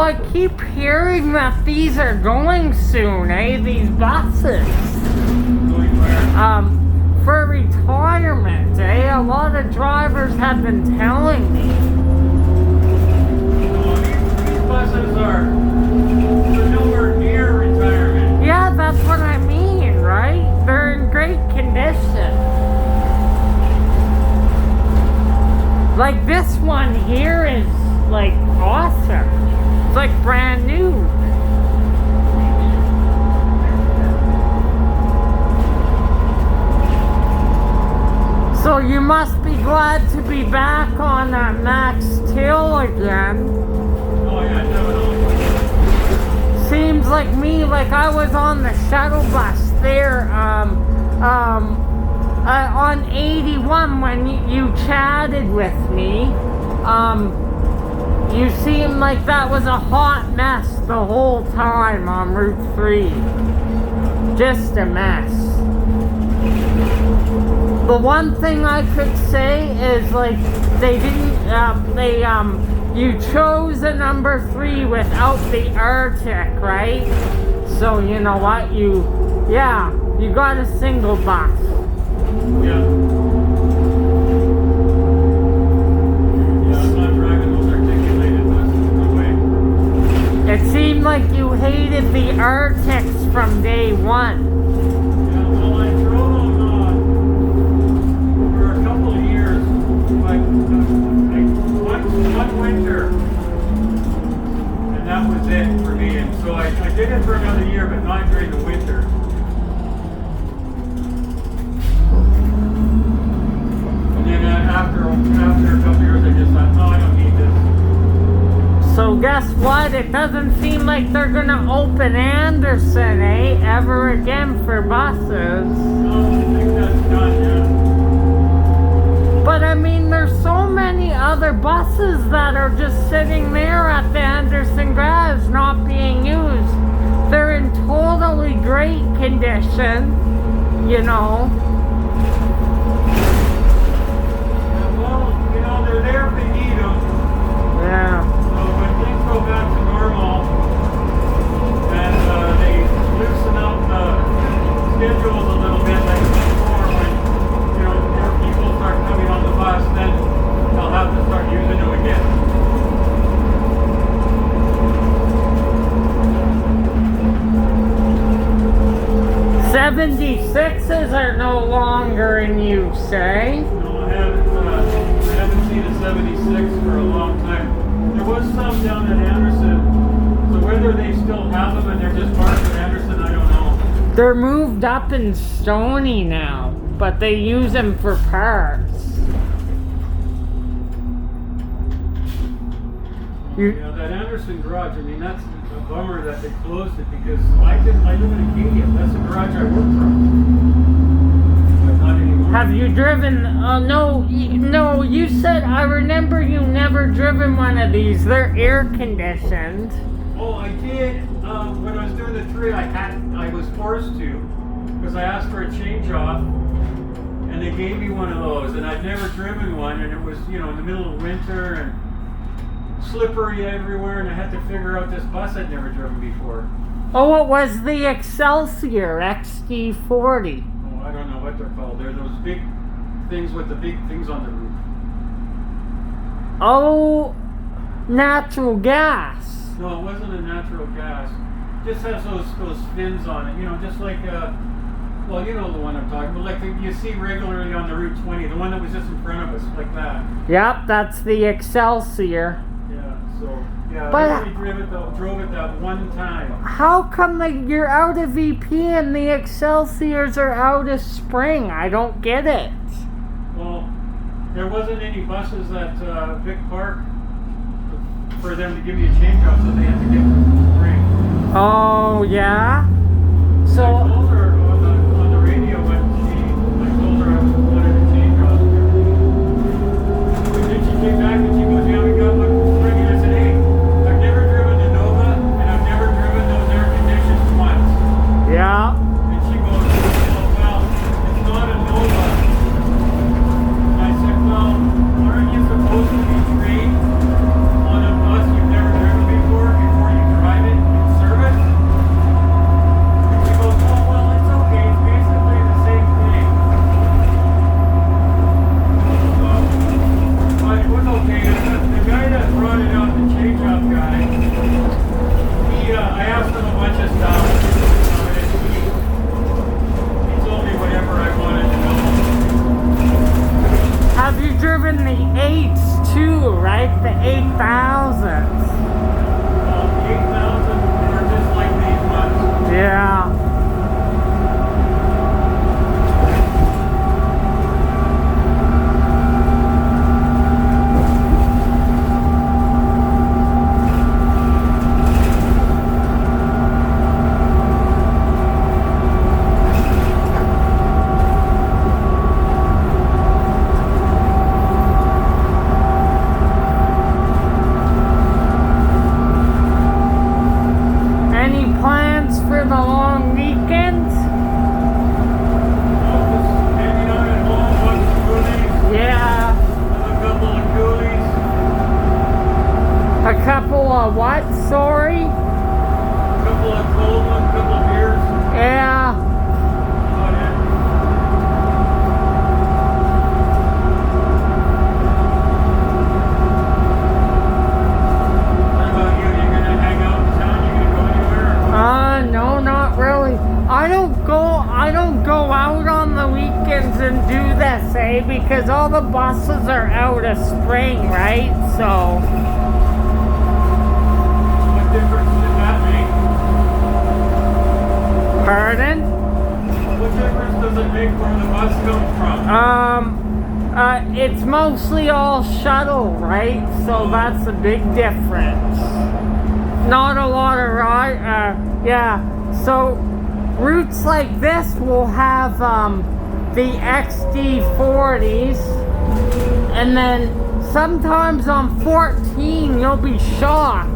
I keep hearing that these are going soon, these buses. Going where? For retirement, A lot of drivers have been telling me. These buses are nowhere near retirement. Yeah, that's what I mean, right? They're in great condition. Like this one here is like awesome. It's like brand new. So you must be glad to be back on that Max Teal again. Oh yeah, definitely. Seems like me, like I was on the shuttle bus there, on 81 when you chatted with me. You seemed like that was a hot mess the whole time on Route 3. Just a mess. The one thing I could say is like they didn't, you chose a number 3 without the Arctic, right? So you know what, you got a single bus. Yeah. Yeah, I'm not driving those articulated buses, no way. It seemed like you hated the Arctics from day one. Yeah, well, I drove them for a couple of years, like one winter, and that was it for me. And so I did it for another year, but not during the winter. And then after a couple of years, I just thought, no, I don't need this. So guess what? It doesn't seem like they're gonna open Anderson, ever again for buses. No, I think that's done, yeah. But I mean, there's so many other buses that are just sitting there at the Anderson garage not being used. They're in totally great condition, you know. Yeah, well, you know, they're there if they need them. Yeah. So when things go back to normal and they loosen up the schedules a little bit, like before, when you know more people start coming on the bus, then they'll have to start using them again. 76s are no longer in use, eh? No, I haven't seen a 76 for a long time. There was some down at Anderson, so whether they still have them and they're just parked at Anderson, I don't know. They're moved up in Stony now, but they use them for parts. Yeah, that Anderson garage, I mean, that's a bummer that they closed it because I live in Acadia. That's the garage I work from. But not anymore. Have you driven, no, you said, I remember you never driven one of these. They're air conditioned. Oh, I did. When I was doing the 3, I was forced to because I asked for a change off and they gave me one of those and I'd never driven one and it was, you know, in the middle of winter and slippery everywhere and I had to figure out this bus I'd never driven before. Oh, it was the Excelsior XD40. Oh, I don't know what they're called. They're those big things with the big things on the roof. Oh, natural gas. No, it wasn't a natural gas. It just has those fins on it, you know, just like well, you know the one I'm talking about, like you see regularly on the Route 20, the one that was just in front of us, like that. Yep, that's the Excelsior. So, yeah, But I only drove it that one time. How come you're out of VP and the Excelsiors are out of Spring? I don't get it. Well, there wasn't any buses at Vic Park for them to give me a change off, so they had to get Spring. Oh, yeah? I So, told her on the radio when I told her I wanted a change off. And then she came back and she goes, yeah, we got one. yeah. And she goes, well, it's not a Nova. And I said, well, aren't you supposed to be trained on a bus you've never driven before? right? The 8,000s. Well, 8,000 are just like these ones. Yeah. Any plans for the long weekends? Well, just hanging out at home, watching movies, Yeah. have a couple of coolies. A couple of what? Sorry? A couple of cold ones, a couple of beers. Yeah. About it. What about you? You gonna hang out in town? You gonna go anywhere? Or what? No, not really. I don't go out on the weekends and do this, because all the buses are out of spring, right? So, What difference does that make? pardon? What difference does it make where the bus comes from? It's mostly all shuttle, right? So that's a big difference. Not a lot of ride, yeah. So routes like this will have the XD40s, and then sometimes on 14 you'll be shocked.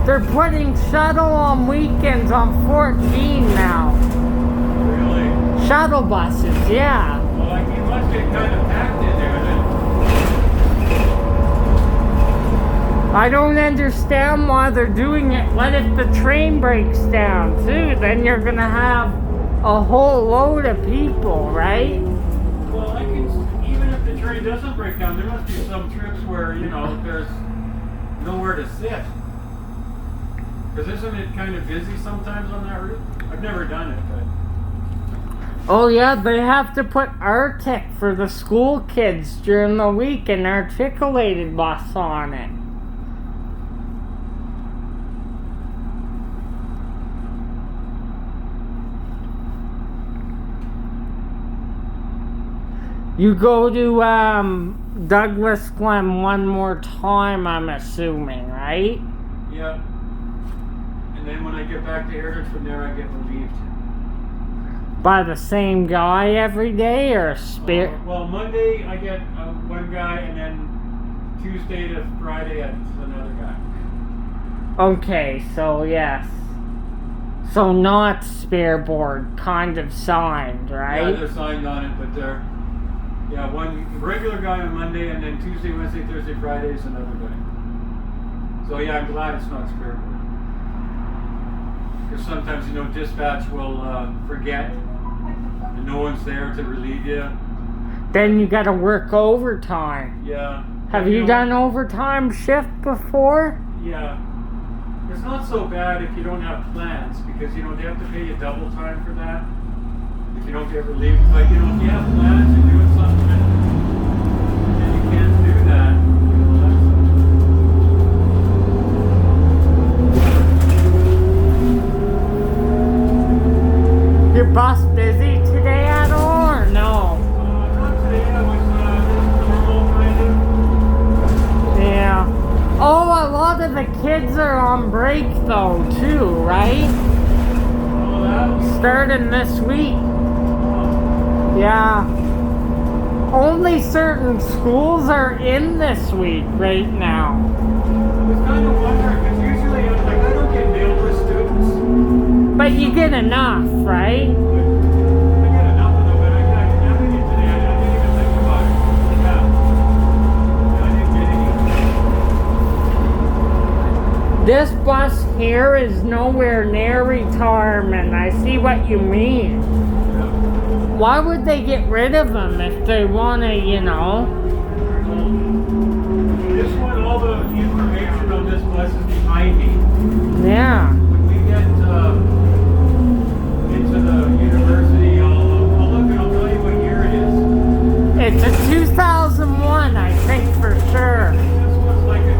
They're putting shuttle on weekends on 14 now. Really? Shuttle buses, yeah. Well, like you must get kind of packed in there then. I don't understand why they're doing it. What if the train breaks down too? Then you're gonna have a whole load of people, right? Well, I can, even if the train doesn't break down, there must be some trips where, there's nowhere to sit. Because isn't it kind of busy sometimes on that route? I've never done it, but... Oh yeah, they have to put Arctic for the school kids during the week, an articulated bus on it. You go to Douglas Glen one more time, I'm assuming, right? Yeah. And then when I get back to Heritage from there, I get relieved. By the same guy every day, or spare? Well, Monday I get one guy, and then Tuesday to Friday it's another guy. Okay, so yes. So not spare board, kind of signed, right? Yeah, they're signed on it, but they're... Yeah, one regular guy on Monday, and then Tuesday, Wednesday, Thursday, Friday is another guy. So yeah, I'm glad it's not spare board. Because sometimes, dispatch will forget, and no one's there to relieve you. Then you gotta work overtime. Yeah. Have you done overtime shift before? Yeah. It's not so bad if you don't have plans, because, they have to pay you double time for that. If you don't get relieved. But, if you have plans and doing something, and you can't do that, that's... Your bus busy today at all, or no? Not today. I was just normal, kind of. Yeah. Oh, a lot of the kids are on break though, too, right? Oh, that was... Starting this week. Yeah. Only certain schools are in this week right now. I was kind of wondering, because usually, I don't get mail for students. But you get enough, right? I get enough of them, but I didn't get today. I didn't even think about it. Yeah. I didn't get any. This bus here is nowhere near retirement. I see what you mean. Yeah. Why would they get rid of them if they want to, This one, all the information on this bus is behind me. Yeah. When we get into the university, I'll look and I'll tell you what year it is. It's a 2001, I think, for sure. This one's like a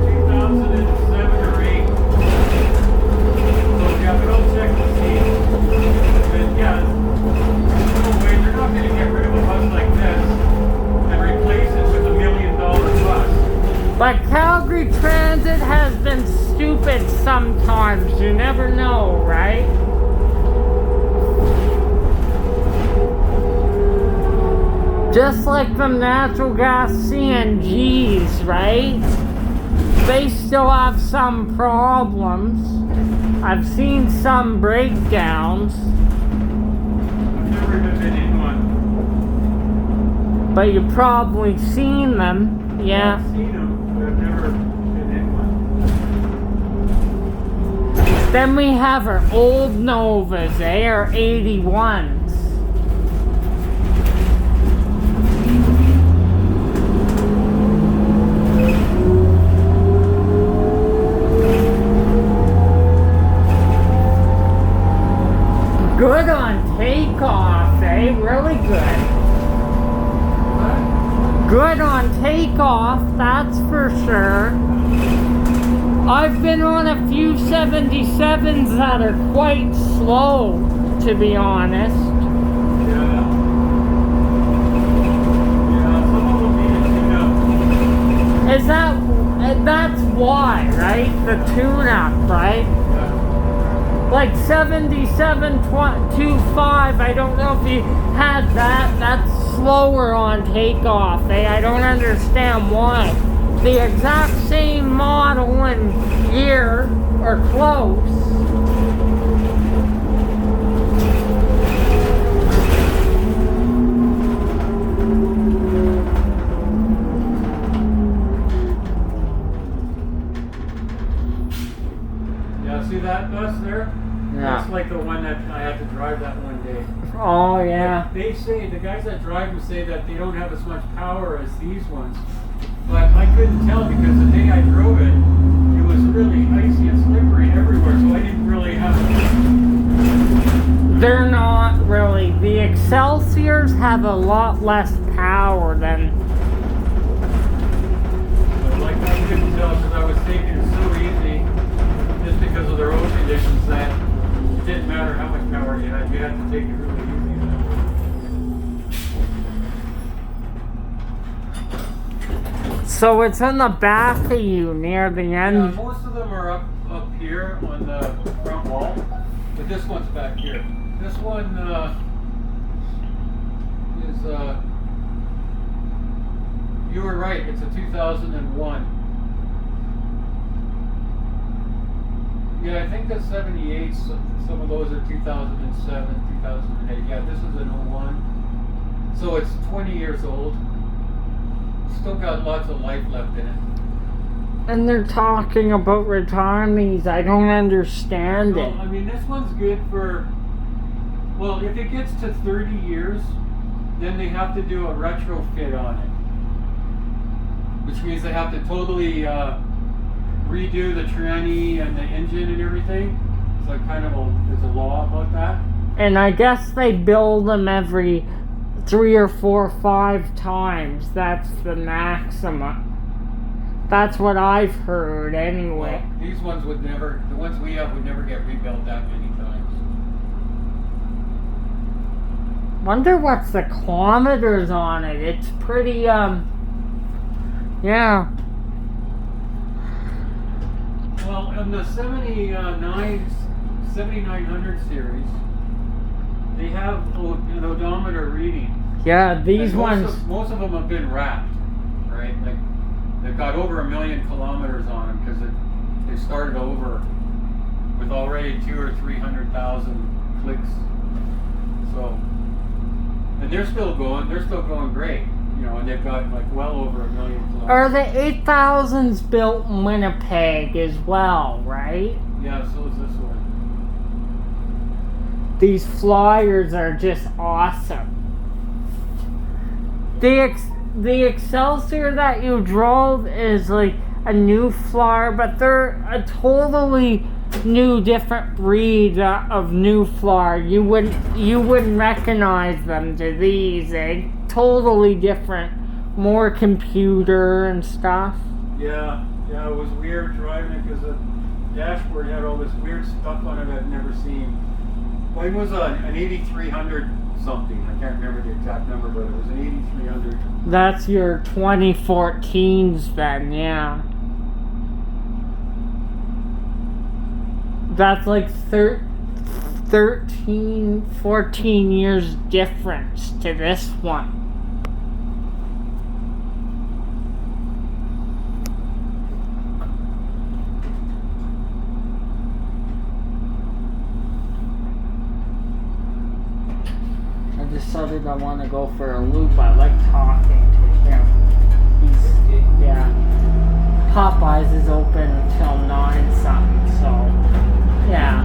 Calgary Transit has been stupid sometimes. You never know, right? Just like the natural gas CNGs, right? They still have some problems. I've seen some breakdowns. I've never been in one. But you've probably seen them. Yeah. I've seen them, but I've never been in one. Then we have our old Novas, our 81s. Good on takeoff, eh? Really good. Good on takeoff, that's for sure. I've been on a few 77s that are quite slow, to be honest. Yeah. Yeah, some of them need a tune-up. That's why, right? The tune-up, right? Yeah. Like 77.25, I don't know if you had that. That's slower on takeoff, eh? I don't understand why. The exact same model and year are close. Yeah, see that bus there? Yeah. That's like the one that I had to drive that one day. Oh, yeah. They say, the guys that drive them say that they don't have as much power as these ones. But I couldn't tell because the day I drove it, it was really icy and slippery everywhere, so I didn't really have They're not really. The Excelsiors have a lot less power than... like I couldn't tell because I was taking it so easy just because of the road conditions that it didn't matter how much power you had to take it really easy. So it's in the back of you near the Yeah, end. most of them are up here on the front wall, but this one's back here. This one is you were right, it's a 2001. Yeah, I think the 78, some of those are 2007, 2008. Yeah, this is an 01. So it's 20 years old. Still got lots of life left in it. And they're talking about retiring these. I don't understand Well, it. I mean, this one's good for, well, if it gets to 30 years, then they have to do a retrofit on it. Which means they have to totally redo the tranny and the engine and everything. It's like kind of there's a law about that. And I guess they build them every 3 or 4 or 5 times. That's the maximum. That's what I've heard anyway. Well, these ones would never, the ones we have would never get rebuilt that many times. Wonder what's the kilometers on it. It's pretty, yeah. Well, in the 7900 series, they have an odometer reading. Yeah, these And ones. most of them have been wrapped, right? Like they've got over 1 million kilometers on them because they started over with already 200,000 or 300,000 clicks. So, and they're still going. They're still going great, you know. And they've got like well over 1 million kilometers. Are the 8000s built in Winnipeg as well, right? Yeah, so is this one. These Flyers are just awesome. The Excelsior that you drove is like a new Flyer, but they're a totally new, different breed of new Flyer. You wouldn't recognize them to these. They totally different, more computer and stuff. Yeah, it was weird driving it because the dashboard had all this weird stuff on it I'd never seen. Mine was an 8300 something. I can't remember the exact number, but it was an 8300. That's your 2014s then, yeah. That's like 13, 14 years difference to this one. I decided I want to go for a loop. I like talking to him. Yeah. Popeyes is open until 9 something, so yeah.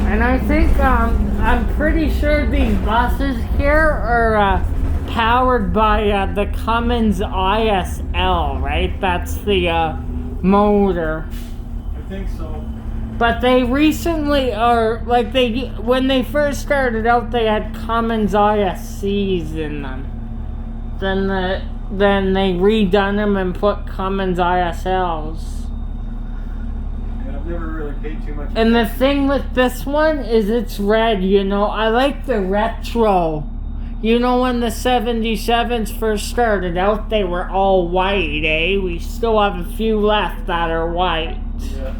And I think I'm pretty sure these buses here are powered by the Cummins ISL, right? That's the motor. I think so. But they recently are like when they first started out, they had Cummins ISCs in them. Then they redone them and put Cummins ISLs. Yeah, I've never really paid too much. And the thing with this one is it's red. You know, I like the retro. You know, when the 77s first started out, they were all white, eh? We still have a few left that are white. Yeah.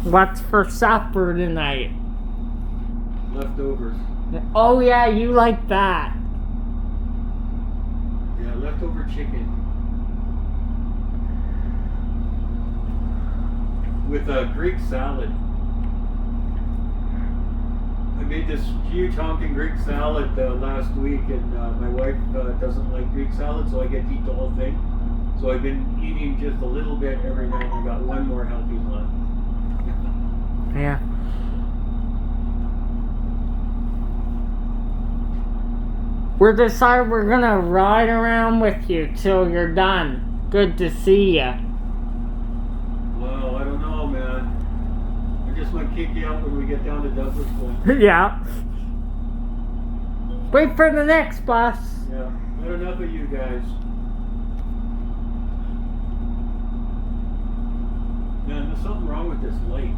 What's for supper tonight? Leftovers. Oh yeah, you like that. Yeah, leftover chicken. With a Greek salad. I made this huge honking Greek salad last week, and my wife doesn't like Greek salad, so I get to eat the whole thing. So I've been eating just a little bit every night, and I got one more helping left. Yeah. We're decided we're gonna ride around with you till you're done. Good to see ya. Well, I don't know, man. I just might kick you out when we get down to Douglasville. Yeah. Wait for the next bus. Yeah, had enough of you guys. Man, there's something wrong with this light.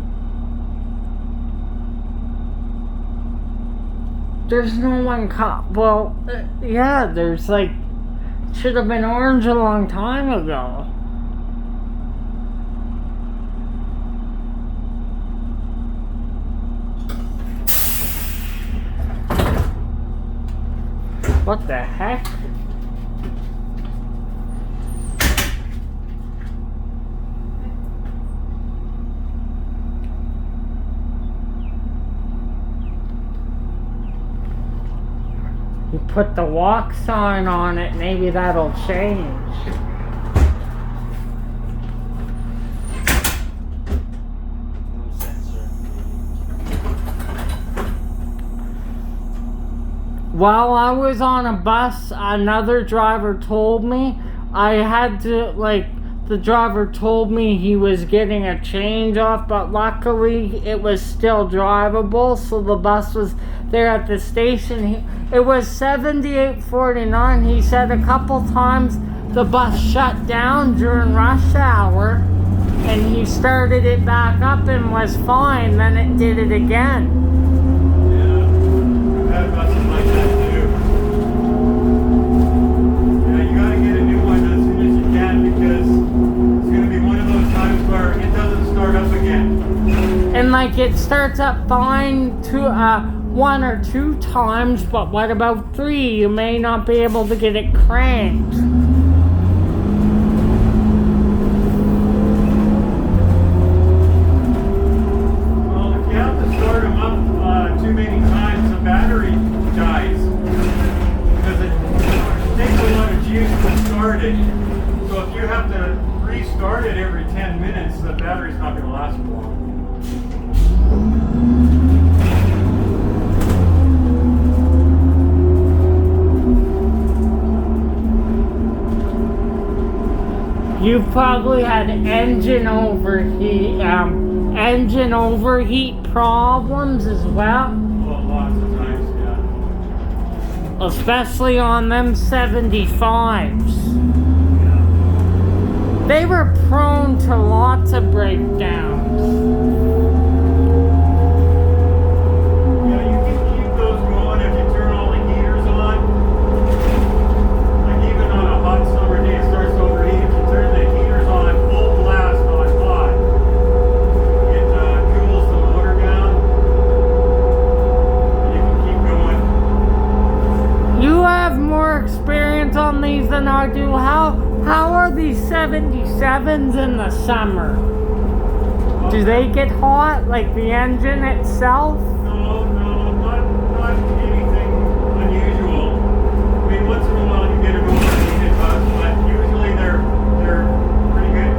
There's no one well, yeah, there's like, should have been orange a long time ago. What the heck? You put the walk sign on it, maybe that'll change. While I was on a bus, another driver told me I had to, the driver told me he was getting a change off, but luckily it was still drivable, so the bus was there at the station. It was 78.49. He said a couple times the bus shut down during rush hour, and he started it back up and was fine, then it did it again. Yeah, I've had buses like that too. Yeah, you gotta get a new one as soon as you can, because it's gonna be one of those times where it doesn't start up again. And it starts up fine to 1 or 2 times, but what about 3? You may not be able to get it cranked. Well, if you have to start them up too many times, the battery dies, because it takes a lot of juice to start it. So if you have to restart it every 10 minutes, the battery's not going to last long. You've probably had engine overheat problems as well. Well, lots of times, yeah. Especially on them 75s. Yeah. They were prone to lots of breakdowns. happens in the summer? Do they get hot, like the engine itself? No, not anything unusual. I mean, once in a while you get an overheated bus, but usually they're pretty good.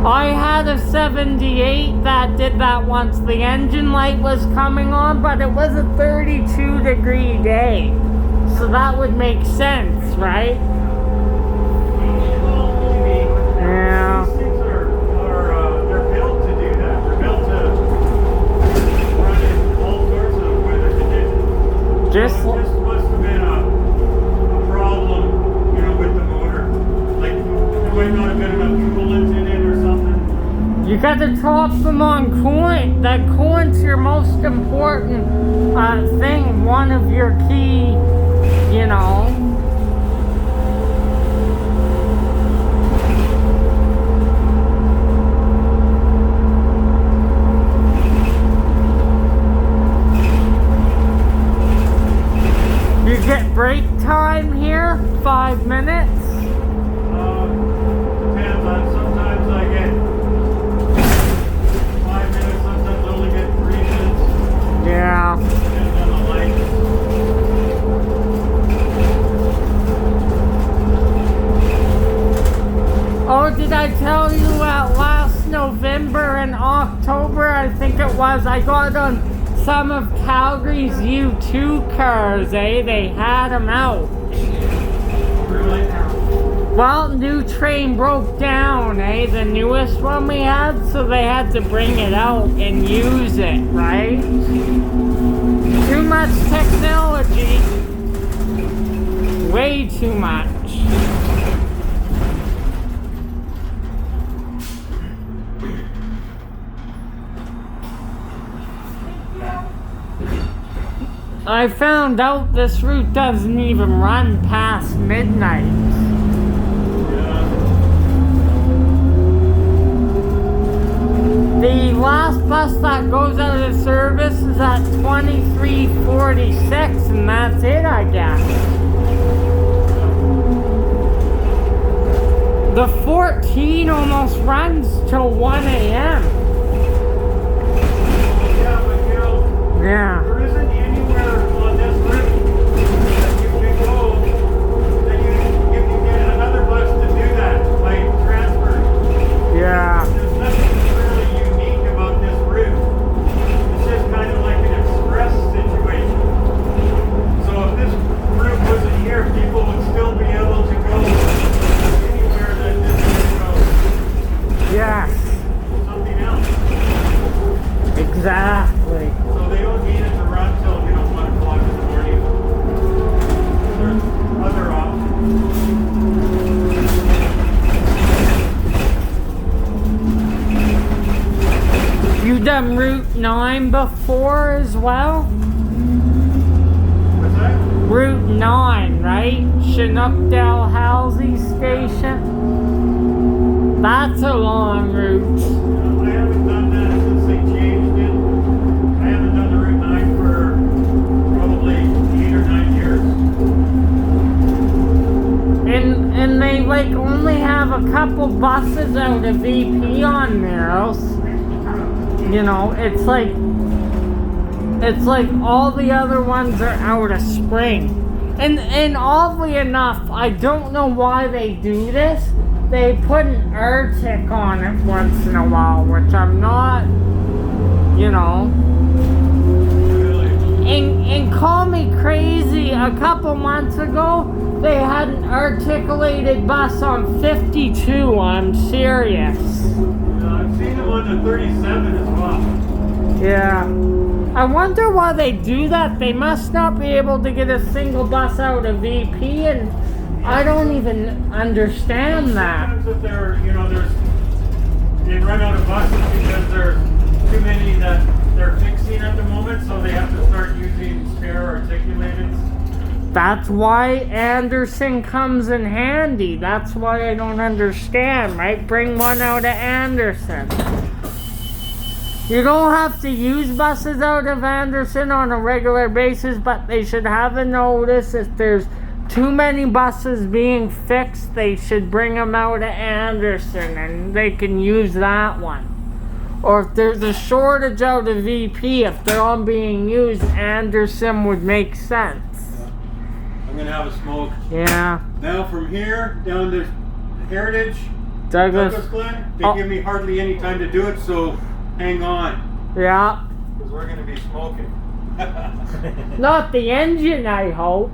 I had a 78 that did that once. The engine light was coming on, but it was a 32-degree day. So that would make sense, right? Yeah. These things they're built to do that. They're built to run in all sorts of weather conditions. Just So it just must have been a problem, with the motor. Like there might not have been enough coolant in it or something. you got to top them on coolant. That coolant's your most important thing. One of your key, You get break time here, 5 minutes. Depends on. Sometimes I get 5 minutes. Sometimes I only get 3 minutes. Yeah. Depends on the light. Oh, did I tell you last November and October, I think it was, I got on some of Calgary's U2 cars, eh? They had them out. Really? Well, new train broke down, eh? The newest one we had, so they had to bring it out and use it, right? Too much technology. Way too much. I found out this route doesn't even run past midnight. The last bus that goes out of service is at 23:46, and that's it, I guess. The 14 almost runs till 1 a.m. Yeah, but Yeah. there isn't anywhere on this route that you can go that you can get another bus to do that by transfer. Yeah. There's nothing really unique about this route. It's just kind of like an express situation. So if this route wasn't here, people would still be able to go anywhere that this route goes. Yes. Something else. Exactly. So they don't need it to run till 1 o'clock in the morning. There's other options. You done Route 9 before as well? What's that? Route 9, right? Chinookdale Halsey Station. That's a long route. I haven't done that since they changed it. I haven't done the Route 9 for probably 8 or 9 years. And they like only have a couple buses out of VP on there, else it's like all the other ones are out of Spring. And oddly enough, I don't know why they do this. They put an Arctic on it once in a while, which I'm not, Really? And call me crazy, a couple months ago, they had an articulated bus on 52, I'm serious. I've seen them on the 37 as well. Yeah. I wonder why they do that. They must not be able to get a single bus out of VP, and I don't even understand that. Sometimes if they run out of buses because there's too many that they're fixing at the moment, so they have to start using spare articulated. That's why Anderson comes in handy. That's why I don't understand, right? Bring one out of Anderson. You don't have to use buses out of Anderson on a regular basis, but they should have a notice if there's too many buses being fixed, they should bring them out to Anderson and they can use that one. Or if there's a shortage out of VP, if they're all being used, Anderson would make sense. Yeah. I'm gonna have a smoke. Yeah. Now from here down to Heritage, Douglas Glen, they give me hardly any time to do it, so hang on. Yeah. Because we're gonna be smoking. Not the engine, I hope.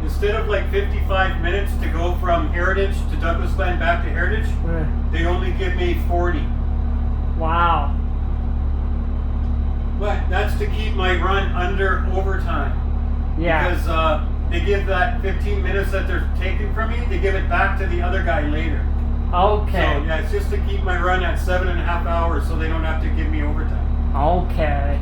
Instead of like 55 minutes to go from Heritage to Douglas Glen back to Heritage, they only give me 40. Wow. But that's to keep my run under overtime. Yeah. Because they give that 15 minutes that they're taking from me, they give it back to the other guy later. Okay. So yeah, it's just to keep my run at 7.5 hours so they don't have to give me overtime. Okay.